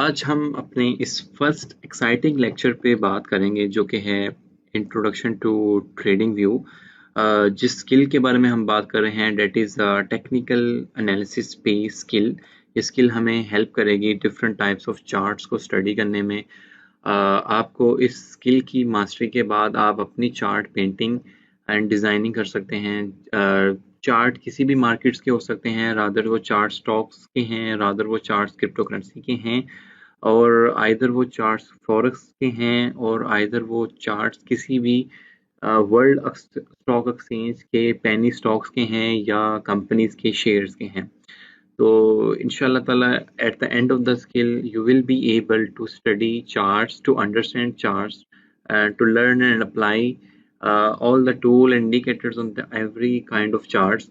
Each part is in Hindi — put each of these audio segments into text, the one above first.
आज हम अपने इस फर्स्ट एक्साइटिंग लेक्चर पे बात करेंगे जो कि है इंट्रोडक्शन टू ट्रेडिंग व्यू। जिस स्किल के बारे में हम बात कर रहे हैं डेट इज़ टेक्निकल एनालिसिस पे स्किल। ये स्किल हमें हेल्प करेगी डिफरेंट टाइप्स ऑफ चार्ट्स को स्टडी करने में। आपको इस स्किल की मास्टरी के बाद आप अपनी चार्ट पेंटिंग एंड डिज़ाइनिंग कर सकते हैं। चार्ट किसी भी मार्केट्स के हो सकते हैं, रादर वो चार्ट स्टॉक्स के हैं, रादर वो चार्ट क्रिप्टो करेंसी के हैं, और आइदर वो चार्ट्स फॉरेक्स के हैं, और आइदर वो चार्ट्स किसी भी वर्ल्ड स्टॉक एक्सचेंज के पेनी स्टॉक्स के हैं या कंपनीज के शेयर्स के हैं। तो इंशाल्लाह ताला at the end of the skill you will be able to study charts, to understand charts, to learn and apply all the tool indicators on the every kind of charts,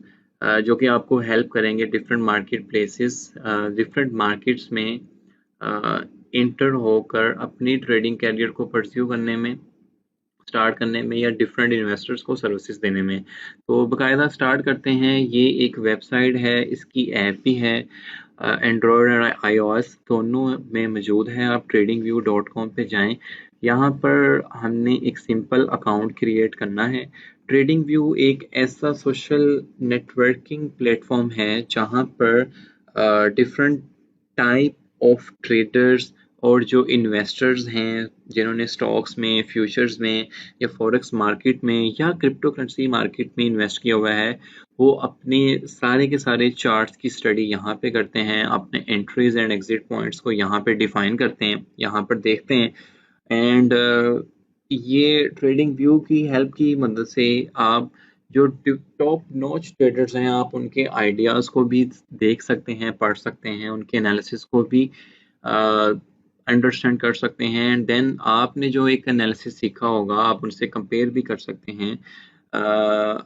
जो कि आपको हेल्प करेंगे different market places, different markets में इंटर होकर अपनी ट्रेडिंग कैरियर को परस्यू करने में, स्टार्ट करने में, या डिफरेंट इन्वेस्टर्स को सर्विसेज देने में। तो बाकायदा स्टार्ट करते हैं। ये एक वेबसाइट है, इसकी ऐप भी है, एंड्रॉयड और iOS दोनों में मौजूद है। आप tradingview.com पे जाएं। यहाँ पर हमने एक सिंपल अकाउंट क्रिएट करना है। ट्रेडिंग व्यू एक ऐसा सोशल नेटवर्किंग प्लेटफॉर्म है जहाँ पर डिफरेंट टाइप ऑफ ट्रेडर्स और जो इन्वेस्टर्स हैं जिन्होंने स्टॉक्स में, फ्यूचर्स में, या फॉरेक्स मार्केट में, या क्रिप्टो करेंसी मार्केट में इन्वेस्ट किया हुआ है, वो अपने सारे के सारे चार्ट्स की स्टडी यहाँ पे करते हैं, अपने एंट्रीज एंड एग्जिट पॉइंट्स को यहाँ पे डिफाइन करते हैं, यहाँ पर देखते हैं। एंड ये ट्रेडिंग व्यू की हेल्प की मदद से आप जो टॉप नॉच ट्रेडर्स हैं, आप उनके आइडियाज़ को भी देख सकते हैं, पढ़ सकते हैं, उनके एनालिसिस को भी अंडरस्टैंड कर सकते हैं। एंड देन आपने जो एक एनालिसिस सीखा होगा आप उनसे कंपेयर भी कर सकते हैं।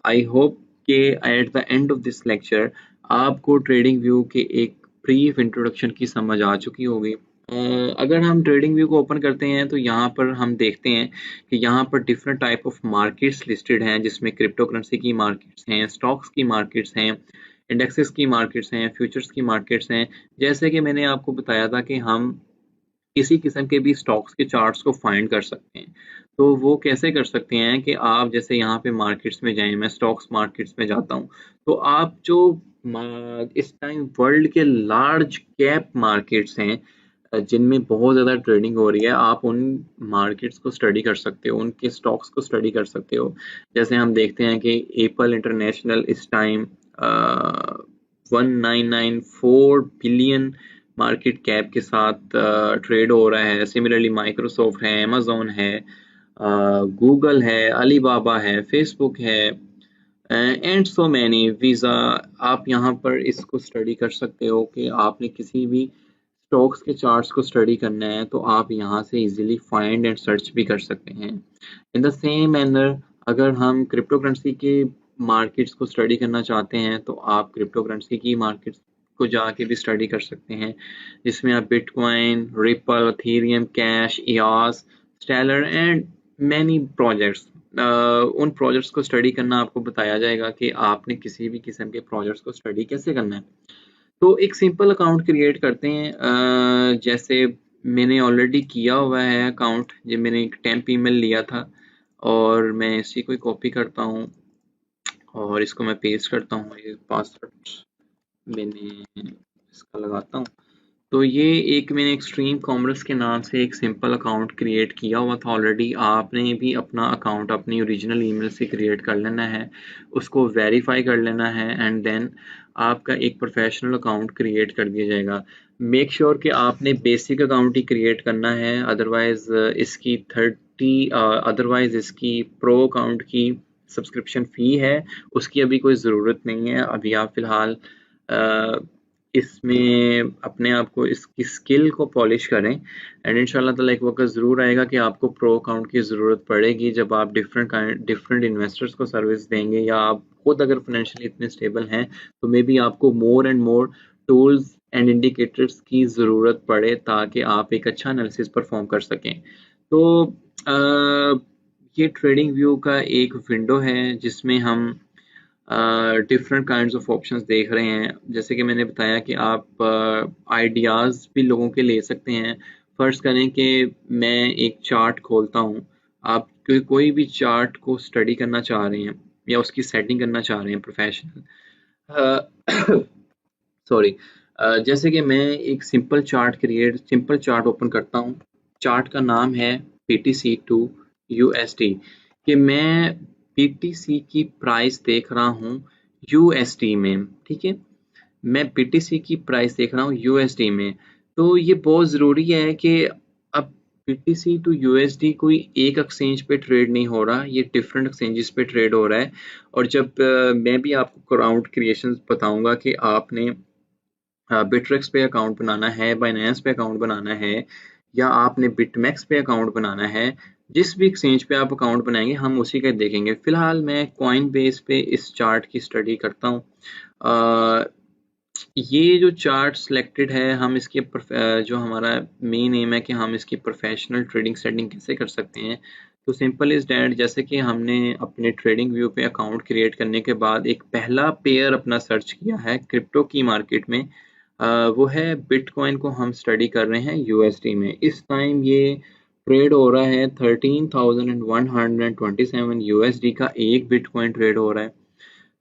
आई होप कि at the end of this lecture आपको ट्रेडिंग व्यू के एक ब्रीफ इंट्रोडक्शन की समझ आ चुकी होगी। अगर हम ट्रेडिंग व्यू को ओपन करते हैं तो यहाँ पर हम देखते हैं कि यहाँ पर different type of markets listed हैं, जिसमें क्रिप्टो करेंसी की मार्केट्स हैं, स्टॉक्स की मार्केट्स हैं, इंडेक्सेस की मार्केट्स हैं, फ्यूचर्स की मार्केट्स हैं। जैसे कि मैंने आपको बताया था कि हम किसी किस्म के भी स्टॉक्स के चार्ट्स को फाइंड कर सकते हैं। तो वो कैसे कर सकते हैं कि आप जैसे यहाँ पे मार्केट्स में जाएं, मैं स्टॉक्स मार्केट्स में जाता हूँ, तो आप जो इस टाइम वर्ल्ड के लार्ज कैप मार्केट्स हैं जिनमें बहुत ज़्यादा ट्रेडिंग हो रही है, आप उन मार्केट्स को स्टडी कर सकते हो, उनके स्टॉक्स को स्टडी कर सकते हो। जैसे हम देखते हैं कि एप्पल इंटरनेशनल इस टाइम 1994 बिलियन मार्केट कैप के साथ ट्रेड हो रहा है। सिमिलरली माइक्रोसॉफ्ट है, अमेजोन है, गूगल है, अलीबाबा है, फेसबुक है, एंड सो मैनी, वीज़ा। आप यहाँ पर इसको स्टडी कर सकते हो कि आपने किसी भी स्टॉक्स के चार्ट्स को स्टडी करना है तो आप यहाँ से इजीली फाइंड एंड सर्च भी कर सकते हैं। इन द सेम मैनर अगर हम क्रिप्टो करेंसी के मार्केट्स को स्टडी करना चाहते हैं तो आप क्रिप्टो करेंसी की मार्केट्स को जाके भी स्टडी कर सकते हैं, जिसमें आप bitcoin, ripple, ethereum cash, EOS, stellar and many projects, उन प्रोजेक्ट्स को स्टडी करना आपको बताया जाएगा कि आपने किसी भी किस्म के प्रोजेक्ट्स को स्टडी कैसे करना है। तो एक सिंपल अकाउंट क्रिएट करते हैं। जैसे मैंने ऑलरेडी किया हुआ है अकाउंट, जो मैंने एक टेम्प ईमेल लिया था, और मैं इसी को कॉपी करता हूँ और इसको मैं पेस्ट करता हूँ। ये पासवर्ड मैंने इसका लगाता हूँ। तो ये एक मैंने एक्सट्रीम कॉमर्स के नाम से एक सिंपल अकाउंट क्रिएट किया हुआ था ऑलरेडी। आपने भी अपना अकाउंट अपनी ओरिजिनल ईमेल से क्रिएट कर लेना है, उसको वेरीफाई कर लेना है, एंड देन आपका एक प्रोफेशनल अकाउंट क्रिएट कर दिया जाएगा। मेक श्योर कि आपने बेसिक अकाउंट ही क्रिएट करना है, अदरवाइज इसकी प्रो अकाउंट की सब्सक्रिप्शन फ़ी है, उसकी अभी कोई ज़रूरत नहीं है। अभी आप फ़िलहाल इसमें अपने आप को, इसकी स्किल को पॉलिश करें, एंड इंशाल्लाह ताला एक वक्त ज़रूर आएगा कि आपको प्रो अकाउंट की ज़रूरत पड़ेगी जब आप डिफरेंट इन्वेस्टर्स को सर्विस देंगे, या आप खुद अगर फाइनेंशियली इतने स्टेबल हैं तो मे बी आपको more and more tools and indicators की ज़रूरत पड़े ताकि आप एक अच्छा एनालिसिस परफॉर्म कर सकें। तो ये ट्रेडिंग व्यू का एक विंडो है जिसमें हम डिफरेंट काइंड्स ऑफ ऑप्शंस देख रहे हैं। जैसे कि मैंने बताया कि आप आइडियाज़ भी लोगों के ले सकते हैं। फर्ज करें कि मैं एक चार्ट खोलता हूँ, आप कोई भी चार्ट को स्टडी करना चाह रहे हैं या उसकी सेटिंग करना चाह रहे हैं प्रोफेशनल। सॉरी। जैसे कि मैं एक सिंपल चार्ट ओपन करता हूँ। चार्ट का नाम है पीटीसी टू यूएसडी, कि मैं पीटीसी की प्राइस देख रहा हूँ यूएसडी में। ठीक है, मैं पीटीसी की प्राइस देख रहा हूँ यूएसडी में। तो ये बहुत ज़रूरी है कि अब पीटीसी टू यूएसडी कोई एक एक्सचेंज पे ट्रेड नहीं हो रहा, ये डिफरेंट एक्सचेंजेस पे ट्रेड हो रहा है। और जब मैं भी आपको अकाउंट क्रिएशन बताऊंगा कि आपने बिटरेक्स पे अकाउंट बनाना है, बाइनेंस पे अकाउंट बनाना है, या आपने बिटमैक्स पे अकाउंट बनाना है, जिस भी एक्सचेंज पे आप अकाउंट बनाएंगे हम उसी का देखेंगे। फिलहाल मैं कॉइन बेस पे इस चार्ट की स्टडी करता हूँ। ये जो चार्ट सिलेक्टेड है, हम इसके जो हमारा मेन एम है कि हम इसकी प्रोफेशनल ट्रेडिंग सेटिंग कैसे कर सकते हैं। तो सिंपल इज डैट, जैसे कि हमने अपने ट्रेडिंग व्यू पे अकाउंट क्रिएट करने के बाद एक पहला पेयर अपना सर्च किया है क्रिप्टो की मार्केट में, वो है बिटकॉइन को हम स्टडी कर रहे हैं यूएसडी में। इस टाइम ये ट्रेड हो रहा है 13,127 यूएसडी का एक बिटकॉइन ट्रेड हो रहा है।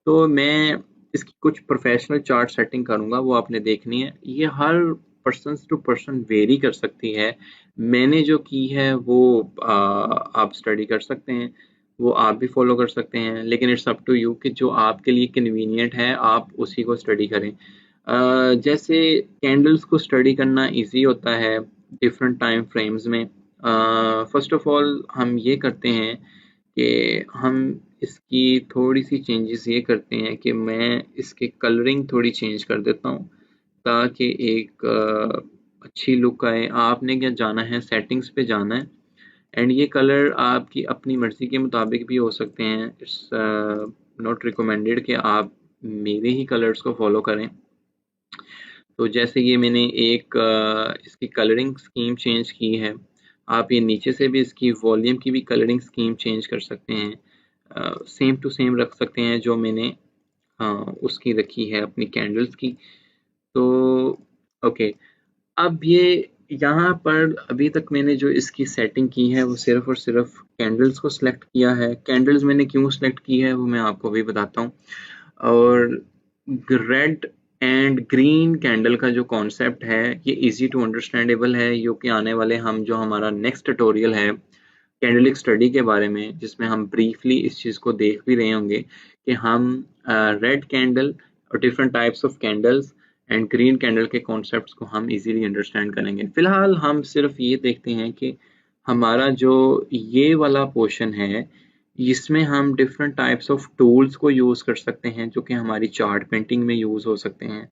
तो मैं इसकी कुछ प्रोफेशनल चार्ट सेटिंग करूंगा, वो आपने देखनी है। ये हर पर्सन टू पर्सन वेरी कर सकती है। मैंने जो की है वो आप स्टडी कर सकते हैं, वो आप भी फॉलो कर सकते हैं, लेकिन इट्स अप टू यू कि जो आपके लिए कन्वीनियंट है आप उसी को स्टडी करें। जैसे कैंडल्स को स्टडी करना इजी होता है डिफरेंट टाइम फ्रेम्स में। फर्स्ट ऑफ ऑल हम ये करते हैं कि हम इसकी थोड़ी सी चेंजेस ये करते हैं कि मैं इसकी कलरिंग थोड़ी चेंज कर देता हूँ ताकि एक अच्छी लुक आए। आपने क्या जाना है, सेटिंग्स पे जाना है, एंड ये कलर आपकी अपनी मर्जी के मुताबिक भी हो सकते हैं। इट्स नॉट रिकमेंडेड कि आप मेरे ही कलर्स को फॉलो करें। तो जैसे ये मैंने एक इसकी कलरिंग स्कीम चेंज की है, आप ये नीचे से भी इसकी वॉल्यूम की भी कलरिंग स्कीम चेंज कर सकते हैं। सेम टू सेम रख सकते हैं जो मैंने उसकी रखी है अपनी कैंडल्स की। तो ओके, अब ये यहाँ पर अभी तक मैंने जो इसकी सेटिंग की है वो सिर्फ और सिर्फ कैंडल्स को सिलेक्ट किया है। कैंडल्स मैंने क्यों सिलेक्ट की है वो मैं आपको भी बताता हूँ। और रेड एंड ग्रीन कैंडल का जो कॉन्सेप्ट है ये इजी टू अंडरस्टैंडेबल है, जो कि आने वाले हम जो हमारा नेक्स्ट ट्यूटोरियल है कैंडलिक स्टडी के बारे में, जिसमें हम ब्रीफली इस चीज़ को देख भी रहे होंगे कि हम रेड कैंडल और different types of candles and green candle के कॉन्सेप्ट्स को हम इजीली अंडरस्टैंड करेंगे। फिलहाल हम सिर्फ ये देखते हैं कि हमारा जो ये वाला पोर्शन है इसमें हम डिफरेंट टाइप्स ऑफ टूल्स को यूज़ कर सकते हैं जो कि हमारी चार्ट पेंटिंग में यूज़ हो सकते हैं।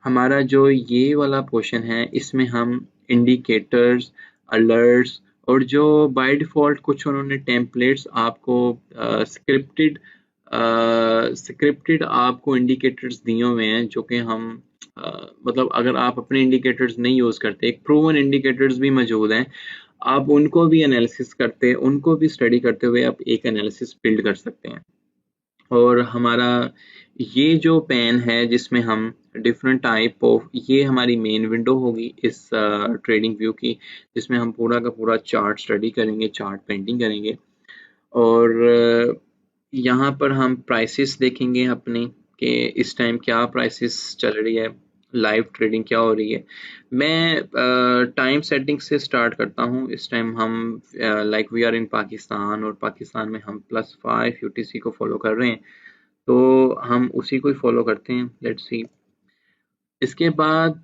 हमारा जो ये वाला पोर्शन है इसमें हम इंडिकेटर्स, अलर्ट्स और जो बाय डिफ़ॉल्ट कुछ उन्होंने टेम्पलेट्स आपको स्क्रिप्टेड स्क्रिप्टेड आपको इंडिकेटर्स दिए हुए हैं जो कि हम मतलब अगर आप अपने इंडिकेटर्स नहीं यूज़ करते, एक प्रूवन इंडिकेटर्स भी मौजूद हैं, आप उनको भी एनालिसिस करते, उनको भी स्टडी करते हुए आप एक एनालिसिस बिल्ड कर सकते हैं। और हमारा ये जो पेन है जिसमें हम डिफरेंट टाइप ऑफ, ये हमारी मेन विंडो होगी इस ट्रेडिंग व्यू की, जिसमें हम पूरा का पूरा चार्ट स्टडी करेंगे, चार्ट पेंटिंग करेंगे। और यहाँ पर हम प्राइसेस देखेंगे अपने कि इस टाइम क्या प्राइसेस चल रही है, लाइव ट्रेडिंग क्या हो रही है। मैं टाइम सेटिंग से स्टार्ट करता हूँ। इस टाइम हम like we are in Pakistan, और पाकिस्तान में हम +5 यूटीसी को फॉलो कर रहे हैं, तो हम उसी को ही फॉलो करते हैं। Let's see. इसके बाद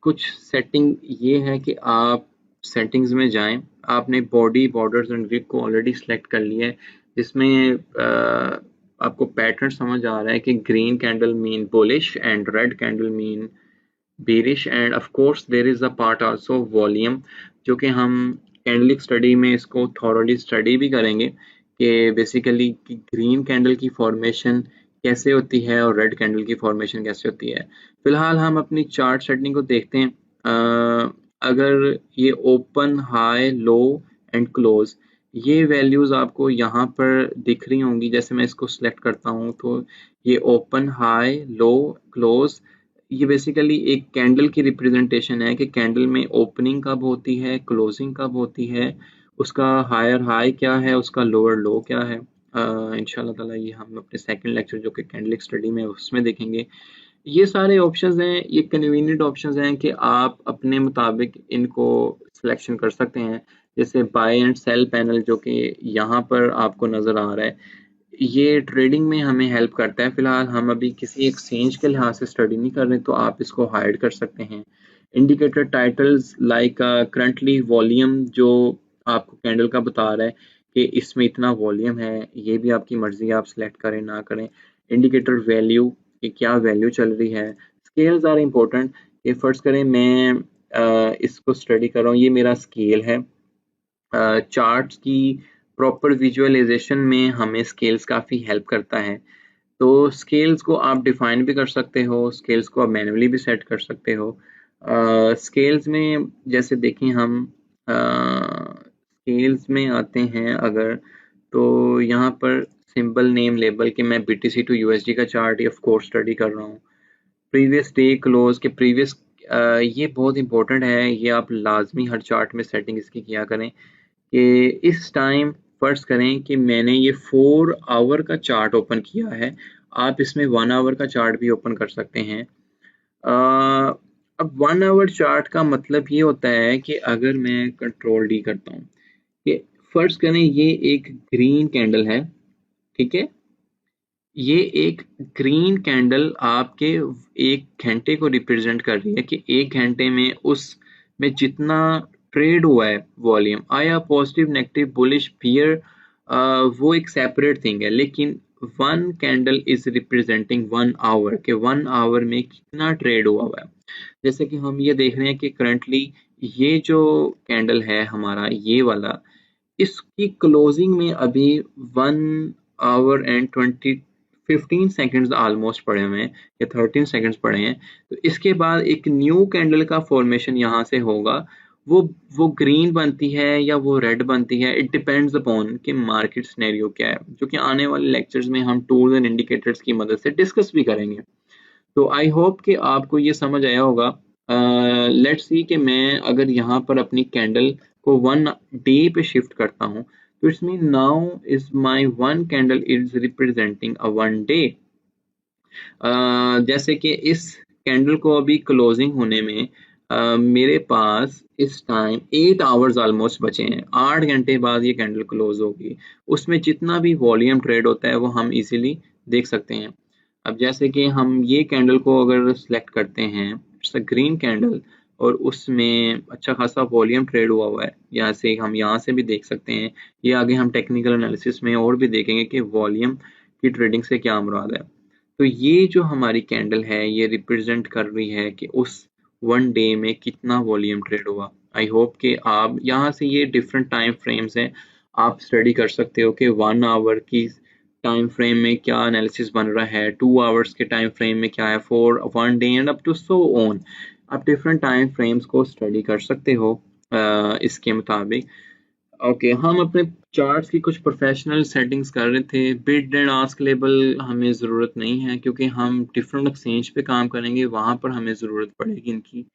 कुछ सेटिंग ये है कि आप सेटिंग्स में जाएं। आपने बॉडी, बॉर्डर्स एंड विक को ऑलरेडी सिलेक्ट कर लिया है, जिसमें आपको पैटर्न समझ आ रहा है कि green candle mean bullish and red candle mean bearish, and of course there is a part also volume, जो कि हम कैंडलिक स्टडी में इसको थॉरोली स्टडी भी करेंगे कि बेसिकली ग्रीन कैंडल की फॉर्मेशन कैसे होती है और रेड कैंडल की फॉर्मेशन कैसे होती है। फिलहाल हम अपनी चार्ट सेटिंग को देखते हैं। अगर ये open, high, low and close, ये वैल्यूज आपको यहाँ पर दिख रही होंगी। जैसे मैं इसको सिलेक्ट करता हूँ तो ये ओपन, हाई, लो, क्लोज, ये बेसिकली एक कैंडल की रिप्रेजेंटेशन है कि कैंडल में ओपनिंग कब होती है, क्लोजिंग कब होती है, उसका हायर हाई क्या है, उसका लोअर लो क्या है। इंशाल्लाह ताला ये हम अपने सेकंड लेक्चर जो कि कैंडलिक स्टडी में उसमें देखेंगे। ये सारे ऑप्शंस हैं, ये कन्वीनियंट ऑप्शंस हैं कि आप अपने मुताबिक इनको सिलेक्शन कर सकते हैं। जैसे बाय एंड सेल पैनल जो कि यहाँ पर आपको नज़र आ रहा है, ये ट्रेडिंग में हमें हेल्प करता है। फिलहाल हम अभी किसी एक्सचेंज के लिहाज से स्टडी नहीं कर रहे, तो आप इसको हाइड कर सकते हैं। Indicator titles like currently volume जो आपको कैंडल का बता रहा है कि इसमें इतना वॉल्यूम है, ये भी आपकी मर्जी है, आप सिलेक्ट करें ना करें। इंडिकेटर वैल्यू कि क्या वैल्यू चल रही है। Scales are important. ये फर्स्ट करें मैं इसको स्टडी कर रहा हूँ, ये मेरा स्केल है। चार्ट्स की प्रॉपर विजुअलाइजेशन में हमें स्केल्स काफ़ी हेल्प करता है। तो स्केल्स को आप डिफाइन भी कर सकते हो, स्केल्स को आप मैन्युअली भी सेट कर सकते हो। स्केल्स में जैसे देखें हम स्केल्स में आते हैं अगर, तो यहाँ पर सिंबल नेम लेबल कि मैं BTC टू USD का चार्ट ऑफ कोर्स स्टडी कर रहा हूँ। प्रीवियस डे क्लोज के प्रीवियस, ये बहुत इंपॉर्टेंट है, ये आप लाजमी हर चार्ट में सेटिंग इसकी किया करें कि इस टाइम फर्ज करें कि मैंने ये 4 आवर का चार्ट ओपन किया है, आप इसमें 1 आवर का चार्ट भी ओपन कर सकते हैं। अब 1 आवर चार्ट का मतलब ये होता है कि अगर मैं कंट्रोल डी करता हूँ कि फर्ज करें ये एक ग्रीन कैंडल है, ठीक है, ये एक ग्रीन कैंडल आपके 1 घंटे को रिप्रेजेंट कर रही है कि 1 घंटे में उसमें जितना ट्रेड हुआ है, वॉल्यूम आया, पॉजिटिव, नेगेटिव, बुलिश, बियर, वो एक सेपरेट थिंग है। लेकिन 1 कैंडल इज रिप्रेजेंटिंग 1 आवर के 1 आवर में कितना ट्रेड हुआ है। जैसे कि हम ये देख रहे हैं कि करंटली ये जो कैंडल है हमारा, ये वाला, इसकी क्लोजिंग में अभी 1 आवर एंड 15 सेकेंड्स ऑलमोस्ट पड़े हुए हैं या 13 सेकेंड्स पड़े हैं। तो इसके बाद एक न्यू कैंडल का फॉर्मेशन यहाँ से होगा, वो ग्रीन बनती है या वो रेड बनती है, इट डिपेंड्स अपॉन कि मार्केट सिनेरियो क्या है, जो कि आने वाले लेक्चर्स में हम टूल्स एंड इंडिकेटर्स की मदद से डिस्कस भी करेंगे। तो आई होप कि आपको ये समझ आया होगा। लेट्स सी कि मैं अगर यहाँ पर अपनी कैंडल को 1 डे पे शिफ्ट करता हूँ, तो it's mean now is my 1 candle is representing a 1 day. जैसे कि इस कैंडल को अभी क्लोजिंग होने में मेरे पास इस टाइम 8 आवर्स ऑलमोस्ट बचे हैं। 8 घंटे बाद ये कैंडल क्लोज होगी। उसमें जितना भी वॉल्यूम ट्रेड होता है वो हम इजीली देख सकते हैं। अब जैसे कि हम ये कैंडल को अगर सिलेक्ट करते हैं, इट्स अ ग्रीन कैंडल, और उसमें अच्छा खासा वॉल्यूम ट्रेड हुआ है, यहाँ से हम यहाँ से भी देख सकते हैं। ये आगे हम टेक्निकल एनालिसिस में और भी देखेंगे कि वॉल्यूम की ट्रेडिंग से क्या मुराद है। तो ये जो हमारी कैंडल है ये रिप्रेजेंट कर रही है कि उस 1 डे में कितना वॉल्यूम ट्रेड हुआ। आई होप कि आप यहाँ से ये डिफरेंट टाइम फ्रेम्स हैं, आप स्टडी कर सकते हो कि 1 आवर की टाइम फ्रेम में क्या एनालिसिस बन रहा है, 2 आवर्स के टाइम फ्रेम में क्या है, 4 1 day and up to so on. आप डिफरेंट टाइम फ्रेम्स को स्टडी कर सकते हो इसके मुताबिक। ओके, हम अपने चार्ट्स की कुछ प्रोफेशनल सेटिंग्स कर रहे थे। बिड एंड आस्क लेबल हमें ज़रूरत नहीं है क्योंकि हम डिफरेंट एक्सचेंज पे काम करेंगे, वहाँ पर हमें ज़रूरत पड़ेगी इनकी।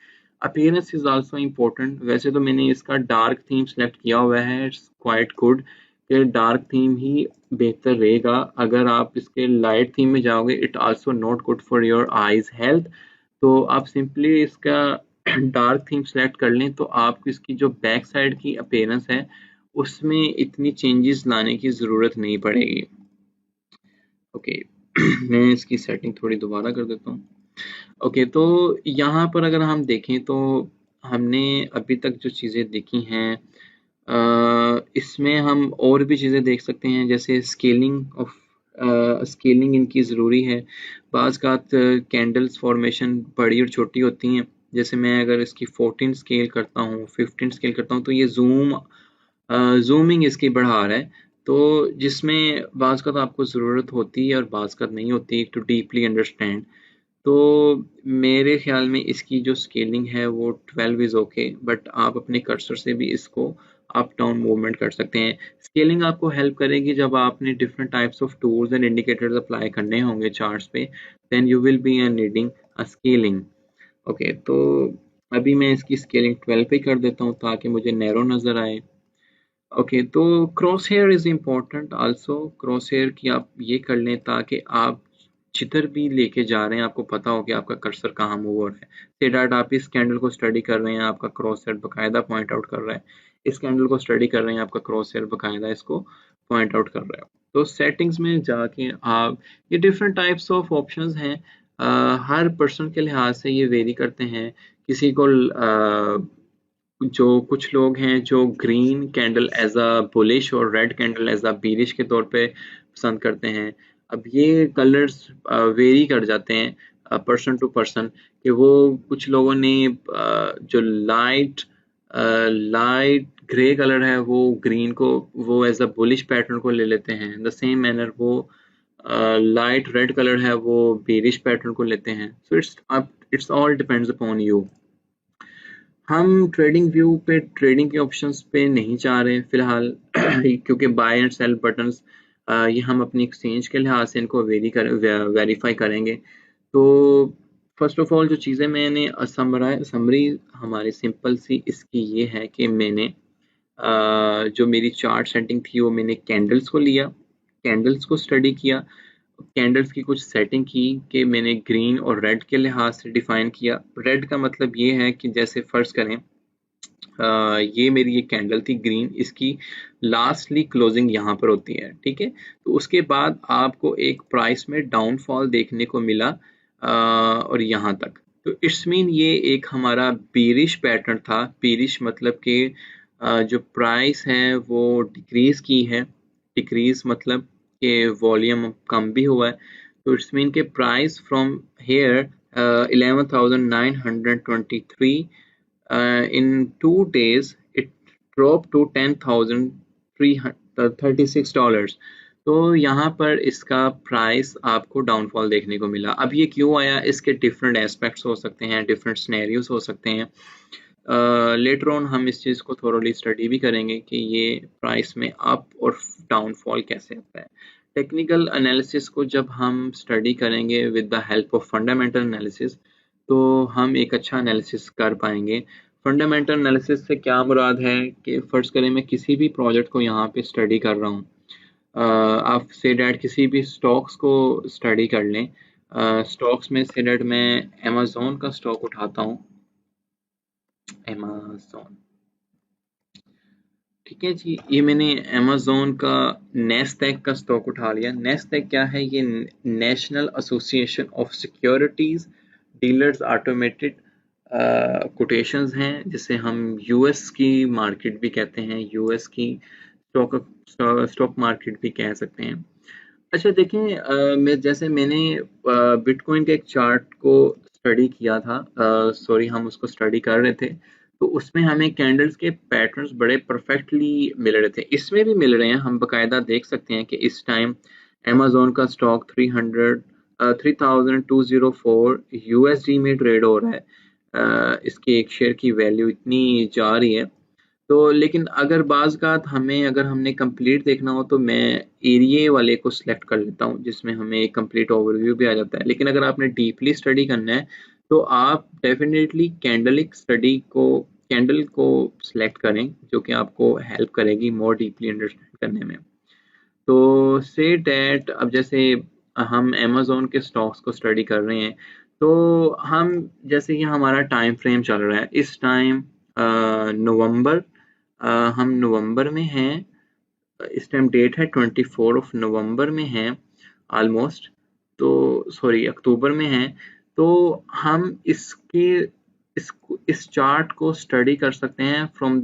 Appearance is also important. वैसे तो मैंने इसका डार्क थीम सेलेक्ट किया हुआ है, इट्स क्वाइट गुड कि डार्क थीम ही बेहतर रहेगा। अगर आप इसके लाइट थीम में जाओगे, it also not good for your eyes health. तो आप सिंपली इसका डार्क थीम सेलेक्ट कर लें तो आपको इसकी जो बैक साइड की अपीयरेंस है उसमें इतनी चेंजेस लाने की ज़रूरत नहीं पड़ेगी। ओके, मैं इसकी सेटिंग थोड़ी दोबारा कर देता हूँ। ओके, तो यहाँ पर अगर हम देखें तो हमने अभी तक जो चीज़ें देखी हैं, इसमें हम और भी चीज़ें देख सकते हैं, जैसे स्केलिंग इनकी ज़रूरी है। बाज़ कैंडल्स फॉर्मेशन बड़ी और छोटी होती हैं। जैसे मैं अगर इसकी 14 स्केल करता हूँ, 15 स्केल करता हूँ, तो ये जूमिंग इसकी बढ़ा रहा है। तो जिसमें बाज़ आपको ज़रूरत होती है और बाज़ नहीं होती टू डीपली अंडरस्टैंड। तो मेरे ख्याल में इसकी जो स्केलिंग है वो 12 इज़ ओके, बट आप अपने कर्सर से भी इसको अप डाउन मूवमेंट कर सकते हैं। स्केलिंग आपको हेल्प करेगी जब आपने different types of tools and indicators apply करने होंगे चार्ट्स पे, then you will be needing a scaling. Okay, तो अभी मैं इसकी स्केलिंग 12 पे कर देता हूँ ताकि मुझे नैरो नज़र आए। ओके, तो cross hair is important also. Cross hair की आप ये कर लें ताकि आप जिधर भी लेके जा रहे हैं आपको पता हो कि आपका कर्सर कहाँ मूव हो रहा है। से डैट आप इस कैंडल को स्टडी कर रहे हैं, आपका क्रॉस हेयर बकायदा पॉइंट आउट कर रहा है। इस कैंडल को स्टडी कर रहे हैं, आपका क्रॉस हेयर बकायदा इसको पॉइंट आउट कर रहा है। तो सेटिंग्स में जाके आप ये डिफरेंट टाइप्स ऑफ ऑप्शंस हैं। हर पर्सन के लिहाज से ये वेरी करते हैं। किसी को जो कुछ लोग हैं जो green candle as a bullish और red candle as a bearish के तौर पे पसंद करते हैं। अब ये कलर्स वेरी कर जाते हैं पर्सन टू पर्सन, कि वो कुछ लोगों ने जो लाइट ग्रे कलर है वो ग्रीन को वो एज अ बुलिश पैटर्न को ले लेते हैं। द सेम मैनर वो लाइट रेड कलर है वो बेरिश पैटर्न को लेते हैं। So it's all depends upon you. हम ट्रेडिंग व्यू पे ट्रेडिंग के ऑप्शंस पे नहीं जा रहे फिलहाल क्योंकि बाय एंड सेल बटन्स ये हम अपनी एक्सचेंज के लिहाज से इनको वेरीफाई करेंगे। तो फर्स्ट ऑफ ऑल जो चीज़ें मैंने समरी हमारी सिंपल सी इसकी ये है कि मैंने जो मेरी चार्ट सेटिंग थी वो मैंने कैंडल्स को लिया, कैंडल्स को स्टडी किया, कैंडल्स की कुछ सेटिंग की कि मैंने ग्रीन और रेड के लिहाज से डिफाइन किया। रेड का मतलब ये है कि जैसे फर्ज करें ये मेरी एक कैंडल थी ग्रीन, इसकी लास्टली क्लोजिंग यहाँ पर होती है, ठीक है। तो उसके बाद आपको एक प्राइस में डाउनफॉल देखने को मिला और यहाँ तक। तो इट्स मीन ये एक हमारा बेरिश पैटर्न था। बेरिश मतलब कि जो प्राइस है वो डिक्रीज की है। डिक्रीज मतलब कि वॉल्यूम कम भी हुआ है। तो इट्स मीन के price from here 11,923 in 2 days it dropped to $10,336। तो यहाँ पर इसका प्राइस आपको डाउनफॉल देखने को मिला। अब ये क्यों आया, इसके डिफरेंट एस्पेक्ट्स हो सकते हैं, डिफरेंट सिनेरियोज हो सकते हैं। लेटर ऑन हम इस चीज़ को थोरोली स्टडी भी करेंगे कि ये प्राइस में अप और डाउनफॉल कैसे आता है। टेक्निकल एनालिसिस को जब हम स्टडी करेंगे with the help of fundamental analysis तो हम एक अच्छा एनालिसिस कर पाएंगे। फंडामेंटल एनालिसिस से क्या मुराद है कि फ़र्ज़ करें मैं किसी भी प्रोजेक्ट को यहाँ पे स्टडी कर रहा हूँ। आप से डैट किसी भी स्टॉक्स को स्टडी कर लें। स्टॉक्स में से डैट मैं अमेज़ॉन का स्टॉक उठाता हूँ, अमेज़ॉन, ठीक है जी। ये मैंने अमेज़ॉन का नेस्डैक का स्टॉक उठा लिया। नेस्डैक क्या है, ये national association of securities dealers automated quotations हैं, जिसे हम यूएस की मार्केट भी कहते हैं, यूएस की स्टॉक मार्केट भी कह सकते हैं। अच्छा देखें, मैं जैसे मैंने बिटकॉइन के एक चार्ट को स्टडी किया था, सॉरी हम उसको स्टडी कर रहे थे, तो उसमें हमें कैंडल्स के पैटर्न्स बड़े परफेक्टली मिल रहे थे। इसमें भी मिल रहे हैं, हम बकायदा देख सकते हैं कि इस टाइम अमेज़ॉन का स्टॉक 3204 यूएसडी में ट्रेड हो रहा है। इसके एक शेयर की वैल्यू इतनी जा रही है। तो लेकिन अगर बाज़ हमें अगर हमने कंप्लीट देखना हो तो मैं एरिया वाले को सिलेक्ट कर लेता हूँ, जिसमें हमें एक कंप्लीट ओवरव्यू भी आ जाता है। लेकिन अगर आपने डीपली स्टडी करना है तो आप डेफिनेटली कैंडल को सिलेक्ट करें, जो कि आपको हेल्प करेगी मोर डीपली अंडरस्टैंड करने में। तो से डैट अब जैसे हम अमेज़ॉन के स्टॉक्स को स्टडी कर रहे हैं, तो हम जैसे कि हमारा टाइम फ्रेम चल रहा है इस टाइम नवंबर, हम नवंबर में हैं, इस टाइम डेट है 24 नवंबर में हैं ऑलमोस्ट, तो सॉरी अक्टूबर में हैं। तो हम इस चार्ट को स्टडी कर सकते हैं फ्रॉम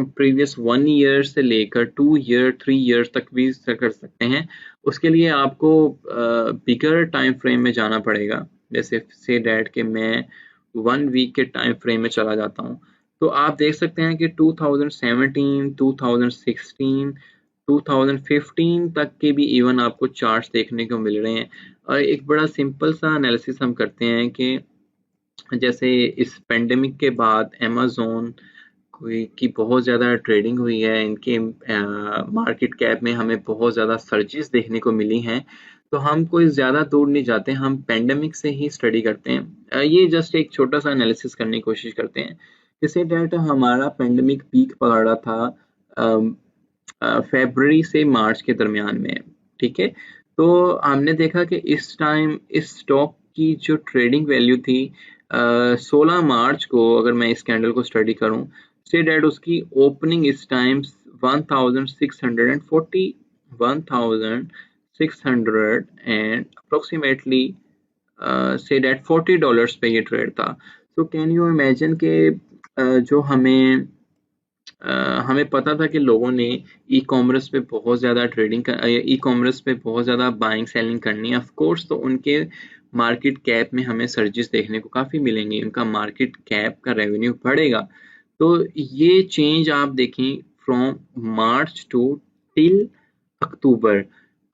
प्रीवियस 1 ईयर से लेकर 2 ईयर 3 ईयर्स तक भी कर सकते हैं। उसके लिए आपको बिगर टाइम फ्रेम में जाना पड़ेगा, जैसे से डैट के मैं 1 वीक के टाइम फ्रेम में चला जाता हूँ। तो आप देख सकते हैं कि 2017, 2016, 2015 तक के भी इवन आपको चार्ट्स देखने को मिल रहे हैं। और एक बड़ा सिंपल सा एनालिसिस हम करते हैं कि जैसे इस पेंडेमिक के बाद अमेज़ॉन कोई की बहुत ज़्यादा ट्रेडिंग हुई है, इनके मार्केट कैप में हमें बहुत ज़्यादा सर्जेस देखने को मिली हैं, तो हम कोई ज़्यादा दूर नहीं जाते, हम पेंडेमिक से ही स्टडी करते हैं। ये जस्ट एक छोटा सा एनालिसिस करने की कोशिश करते हैं। जैसे डेट हमारा पेंडेमिक पीक पकड़ा था फरवरी से मार्च के दरमियान में, ठीक है। तो हमने देखा कि इस टाइम इस स्टॉक की जो ट्रेडिंग वैल्यू थी 16 मार्च को, अगर मैं इस कैंडल को स्टडी करूं, से डेट उसकी ओपनिंग इस टाइम 1640 1600 एंड अप्रोक्सीमेटली से डेट $40 पे ये ट्रेड था। तो कैन यू इमेजिन के जो हमें पता था कि लोगों ने ई कॉमर्स पे बहुत ज़्यादा ई कॉमर्स पे बहुत ज़्यादा बाइंग सेलिंग करनी है ऑफ कोर्स, तो उनके मार्केट कैप में हमें सर्जिस देखने को काफ़ी मिलेंगे, उनका मार्केट कैप का रेवेन्यू बढ़ेगा। तो ये चेंज आप देखें from March two till October,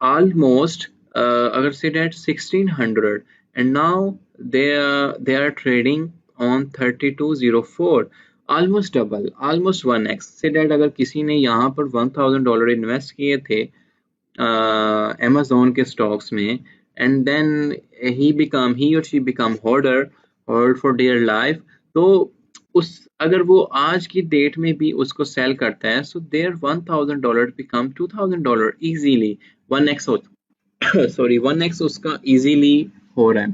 almost अगर say that 1600 and now they are trading on 3204, almost double, almost 1x। say that अगर किसी ने यहाँ पर $1000 इन्वेस्ट किए थे Amazon के स्टॉक्स में, and then he or she become hoard for dear life, तो उस अगर वो आज की डेट में भी उसको सेल करता है, so their $1000 become $2000 easily, 1x हो सॉरी 1x उसका इजीली हो रहा है।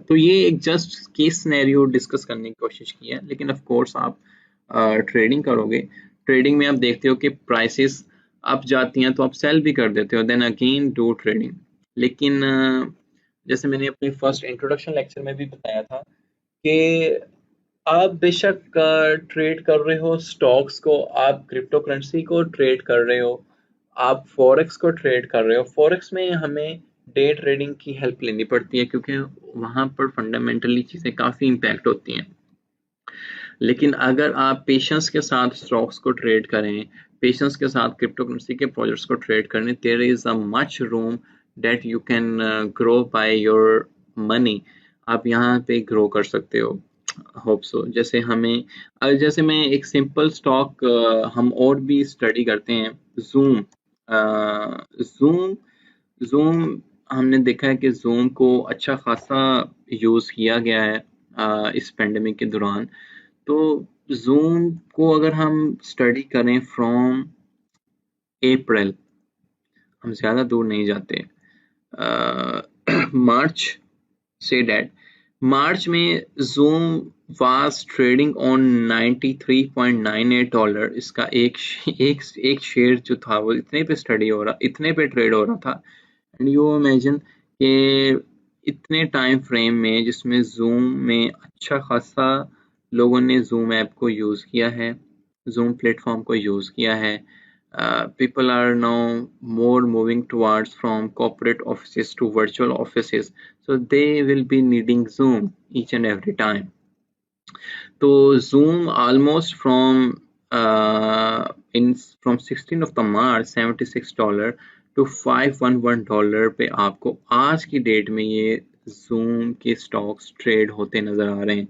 तो ये एक जस्ट केस सिनेरियो डिस्कस करने की कोशिश की है, लेकिन ऑफ कोर्स आप ट्रेडिंग करोगे, ट्रेडिंग में आप देखते हो कि प्राइसेस अप जाती हैं तो आप सेल भी कर देते हो, देन अगेन डू ट्रेडिंग। लेकिन जैसे मैंने अपने फर्स्ट इंट्रोडक्शन लेक्चर में भी बताया था कि आप बेशक ट्रेड कर रहे हो स्टॉक्स को, आप क्रिप्टो करेंसी को ट्रेड कर रहे हो, आप फॉरेक्स को ट्रेड कर रहे हो, फॉरेक्स में हमें डे ट्रेडिंग की हेल्प लेनी पड़ती है क्योंकि वहां पर फंडामेंटली चीज़ें काफ़ी इम्पैक्ट होती हैं। लेकिन अगर आप पेशेंस के साथ स्टॉक्स को ट्रेड करें, पेशेंस के साथ क्रिप्टो करेंसी के प्रोजेक्ट्स को ट्रेड करें, there is a much room that you can grow by your money. आप यहाँ पे ग्रो कर सकते हो, होप सो। जैसे मैं एक सिंपल स्टॉक हम और भी स्टडी करते हैं, जूम। जूम जूम हमने देखा है कि जूम को अच्छा खासा यूज़ किया गया है इस पेंडेमिक के दौरान। तो जूम को अगर हम स्टडी करें फ्रॉम अप्रैल, हम ज़्यादा दूर नहीं जाते, मार्च से डेट मार्च में जूम वाज ट्रेडिंग ऑन $93.98। इसका एक शेयर जो था वो इतने पे ट्रेड हो रहा था। एंड यू इमेजिन कि इतने टाइम फ्रेम में जिसमें जूम में अच्छा खासा लोगों ने जूम ऐप को यूज़ किया है, जूम प्लेटफॉर्म को यूज़ किया है। People are now more moving towards from corporate offices to virtual offices, so they will be needing Zoom each and every time. तो Zoom almost from 16th of the March $76 to $511 पे आपको आज की डेट में ये Zoom के स्टॉक्स ट्रेड होते नजर आ रहे हैं।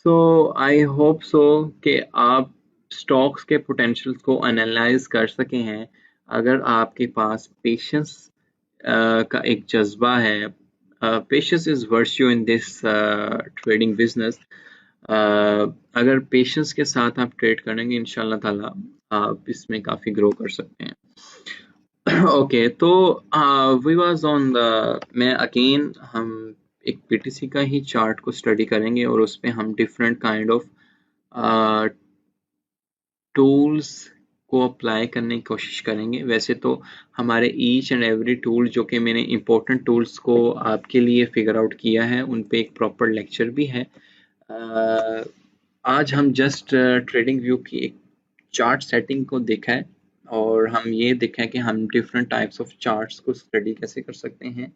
सो आई होप सो कि आप स्टॉक्स के पोटेंशियल को एनालाइज कर सके हैं। अगर आपके पास पेशेंस का एक जज्बा है, patience is virtue in this trading business. अगर पेशेंस के साथ आप ट्रेड करेंगे इंशाल्लाह ताला आप इसमें काफ़ी ग्रो कर सकते हैं। ओके तो वी वाज ऑन द मैं अगेन हम एक पीटीसी का ही चार्ट को स्टडी करेंगे और उस पर हम डिफरेंट काइंड ऑफ टूल्स को अप्लाई करने की कोशिश करेंगे। वैसे तो हमारे ईच एंड एवरी टूल जो कि मैंने इम्पोर्टेंट टूल्स को आपके लिए फिगर आउट किया है उन पे एक प्रॉपर लेक्चर भी है। आज हम जस्ट ट्रेडिंग व्यू की एक चार्ट सेटिंग को देखा है और हम ये देखा है कि हम डिफरेंट टाइप्स ऑफ चार्ट्स को स्टडी कैसे कर सकते हैं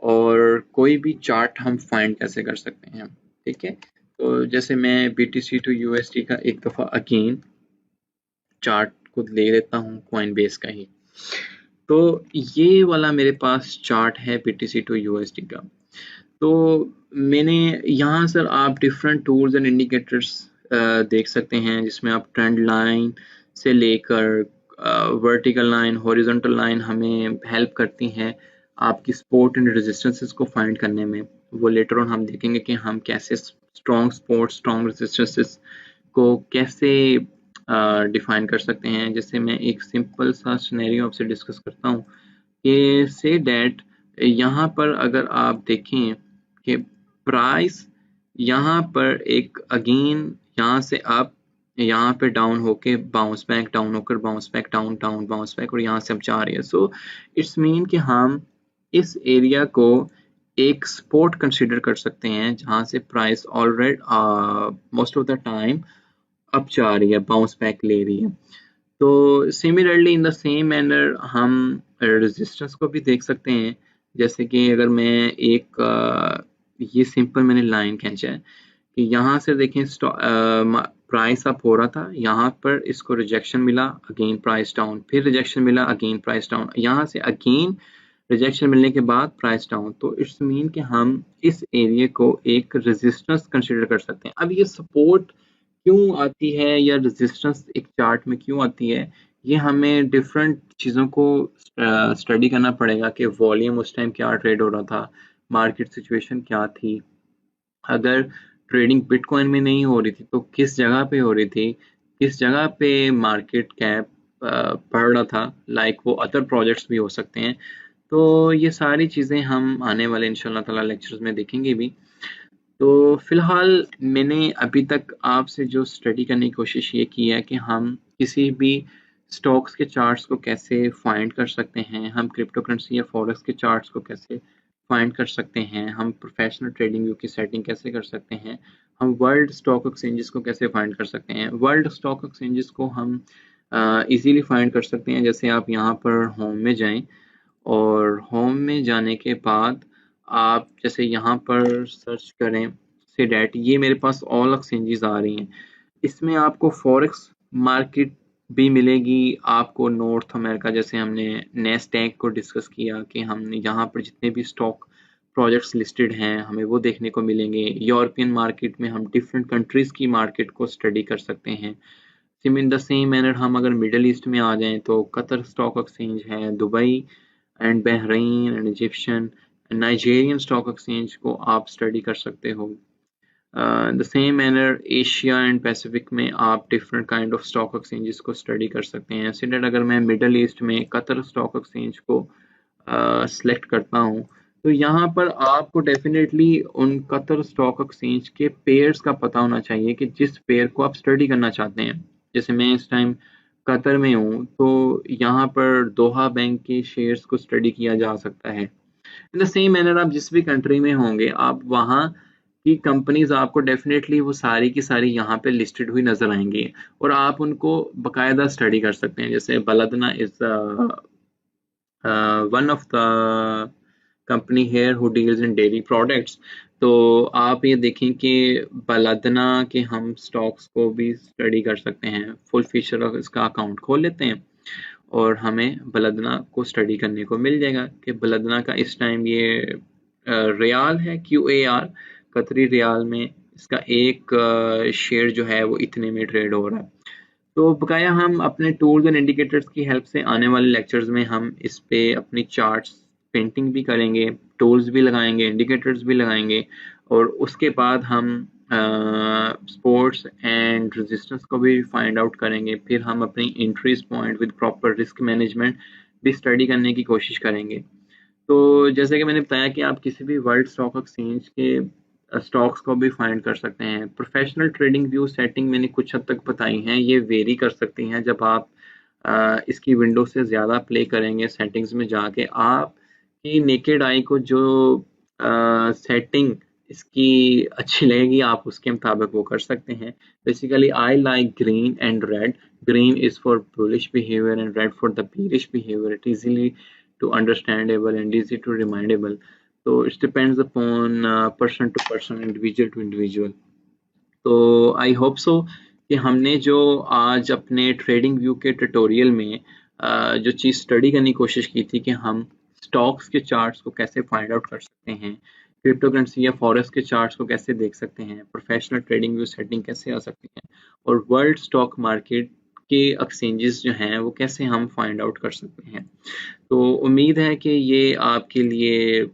और कोई भी चार्ट हम फाइंड कैसे कर सकते हैं, ठीक है। तो जैसे मैं BTC to USD का एक दफ़ा अगेन चार्ट को ले लेता हूँ कॉइनबेस का ही। तो ये वाला मेरे पास चार्ट है BTC to USD का। तो मैंने यहाँ सर आप डिफरेंट टूल्स एंड इंडिकेटर्स देख सकते हैं जिसमें आप ट्रेंड लाइन से लेकर वर्टिकल लाइन, हॉरिजॉन्टल लाइन हमें हेल्प करती हैं आपकी सपोर्ट एंड रेजिस्टेंसेस को फाइंड करने में। वो लेटर ऑन हम देखेंगे कि हम कैसे स्ट्रॉन्ग सपोर्ट, स्ट्रॉन्ग रेजिस्टेंसेस को कैसे डिफाइन कर सकते हैं। जैसे मैं एक सिंपल सा सिनेरियो आपसे डिस्कस करता हूँ कि से डैट यहाँ पर अगर आप देखें कि प्राइस यहाँ पर एक अगेन यहाँ से अप, यहाँ पे डाउन होके बाउंस बैक, डाउन होकर bounce back, down down bounce back, और यहाँ से हम जा रहे हैं। सो इट्स मीन कि हम इस एरिया को एक सपोर्ट कंसीडर कर सकते हैं जहाँ से price already most of the time up जा रही है, बाउंस बैक ले रही है। तो similarly in the same manner हम रेजिस्टेंस को भी देख सकते हैं। जैसे कि अगर मैं ये सिंपल मैंने लाइन खींचा है कि यहाँ से देखें प्राइस अप हो रहा था, यहाँ पर इसको रिजेक्शन मिला, अगेन प्राइस डाउन, फिर रिजेक्शन मिला, अगेन प्राइस डाउन, यहाँ से अगेन रिजेक्शन मिलने के बाद प्राइस डाउन। तो इट्स मीन कि हम इस एरिया को एक रेजिस्टेंस कंसीडर कर सकते हैं। अब ये सपोर्ट क्यों आती है या रेजिस्टेंस एक चार्ट में क्यों आती है, ये हमें डिफरेंट चीज़ों को स्टडी करना पड़ेगा कि वॉल्यूम उस टाइम क्या ट्रेड हो रहा था, मार्केट सिचुएशन क्या थी, अगर ट्रेडिंग बिटकॉइन में नहीं हो रही थी तो किस जगह पे हो रही थी, किस जगह पे मार्केट कैप बढ़ रहा था, लाइक वो अदर प्रोजेक्ट्स भी हो सकते हैं। तो ये सारी चीज़ें हम आने वाले इंशाल्लाह ताला लेक्चर्स में देखेंगे भी। तो फिलहाल मैंने अभी तक आपसे जो स्टडी करने की कोशिश ये की है कि हम किसी भी स्टॉक्स के चार्ट्स को कैसे फाइंड कर सकते हैं, हम क्रिप्टो करेंसी या फॉरेक्स के चार्ट्स को कैसे फाइंड कर सकते हैं, हम प्रोफेशनल ट्रेडिंग व्यू की सेटिंग कैसे कर सकते हैं, हम वर्ल्ड स्टॉक एक्सचेंजेस को कैसे फाइंड कर सकते हैं। वर्ल्ड स्टॉक एक्सचेंजेस को हम इजीली फाइंड कर सकते हैं। जैसे आप यहाँ पर होम में जाएं और होम में जाने के बाद आप जैसे यहाँ पर सर्च करें से डैट, ये मेरे पास ऑल एक्सचेंजेस आ रही हैं। इसमें आपको फॉरेक्स मार्केट भी मिलेगी, आपको नॉर्थ अमेरिका, जैसे हमने नेस्डैक को डिस्कस किया कि हमने यहाँ पर जितने भी स्टॉक प्रोजेक्ट्स लिस्टेड हैं हमें वो देखने को मिलेंगे। यूरोपियन मार्केट में हम डिफरेंट कंट्रीज़ की मार्केट को स्टडी कर सकते हैं। SIM in the same manner हम अगर मिडल ईस्ट में आ जाएं तो कतर स्टॉक एक्सचेंज है, Dubai and Bahrain and Egyptian Nigerian stock exchange को आप स्टडी कर सकते हो। The same manner Asia and Pacific में आप different kind of stock exchanges को स्टडी कर सकते हैं। सिमिलर अगर मैं मिडल ईस्ट में कतर स्टॉक एक्सचेंज को सिलेक्ट करता हूँ तो यहाँ पर आपको डेफिनेटली उन कतर स्टॉक एक्सचेंज के पेयर्स का पता होना चाहिए कि जिस पेयर को आप स्टडी करना चाहते हैं। जैसे मैं इस टाइम कतर में हूँ तो यहाँ पर दोहा बैंक के शेयर्स को स्टडी किया जा सकता है। इन द सेम मैनर आप जिस भी कंट्री में होंगे आप वहाँ की कंपनीज आपको डेफिनेटली वो सारी की सारी यहाँ पे लिस्टेड हुई नजर आएंगी और आप उनको बकायदा स्टडी कर सकते हैं। जैसे बलदना is one of the company here who deals in dairy products. तो आप ये देखें कि बलदना के हम स्टॉक्स को भी स्टडी कर सकते हैं। फुल फीचर ऑफ इसका अकाउंट खोल लेते हैं और हमें बलदना को स्टडी करने को मिल जाएगा कि बलदना का इस टाइम ये रियाल है, QAR कतरी रियाल में इसका एक शेयर जो है वो इतने में ट्रेड हो रहा है। तो बकाया हम अपने टूल्स एंड इंडिकेटर्स की हेल्प से आने वाले लेक्चर्स में हम इस पे अपनी चार्ट्स पेंटिंग भी करेंगे, टूल्स भी लगाएंगे, इंडिकेटर्स भी लगाएंगे और उसके बाद हम सपोर्ट्स एंड रेजिस्टेंस को भी फाइंड आउट करेंगे। फिर हम अपनी entries point with proper risk management भी स्टडी करने की कोशिश करेंगे। तो जैसे कि मैंने बताया कि आप किसी भी वर्ल्ड स्टॉक एक्सचेंज के स्टॉक्स को भी फाइंड कर सकते हैं। प्रोफेशनल ट्रेडिंग व्यू सेटिंग मैंने कुछ हद तक बताई हैं, ये वेरी कर सकती हैं। जब आप इसकी विंडो से ज़्यादा प्ले करेंगे सेटिंग्स में जाके, आपकी नेकेड आई को जो सेटिंग इसकी अच्छी लगेगी आप उसके मुताबिक वो कर सकते हैं। Basically I like green and red. Green is for bullish behaviour and red for the bearish behavior. It easily to understandable and easy to remindable. So it depends upon person to person, individual to individual. तो आई होप सो कि हमने जो आज अपने ट्रेडिंग व्यू के ट्यूटोरियल में जो चीज़ स्टडी करने की कोशिश की थी कि हम स्टॉक्स के चार्ट्स को कैसे फाइंड आउट कर सकते हैं क्रिप्टो करेंसी या फॉरेक्स के चार्ट्स को कैसे देख सकते हैं, प्रोफेशनल ट्रेडिंग व्यू सेटिंग कैसे आ सकती है, और वर्ल्ड स्टॉक मार्केट के एक्सचेंजेस जो हैं वो कैसे हम फाइंड आउट कर सकते हैं। तो उम्मीद है कि ये आपके लिए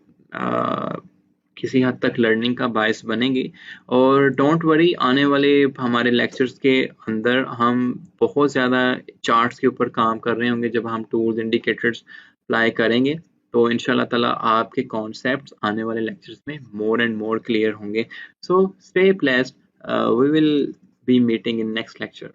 किसी हद तक लर्निंग का बायस बनेंगे। और डोंट वरी, आने वाले हमारे लेक्चर्स के अंदर हम बहुत ज़्यादा चार्ट्स के ऊपर काम कर रहे होंगे। जब हम टूल्स इंडिकेटर्स अप्लाई करेंगे तो इंशाल्लाह ताला आपके कॉन्सेप्ट्स आने वाले लेक्चर्स में मोर एंड मोर क्लियर होंगे। So stay blessed, we will be meeting in next lecture.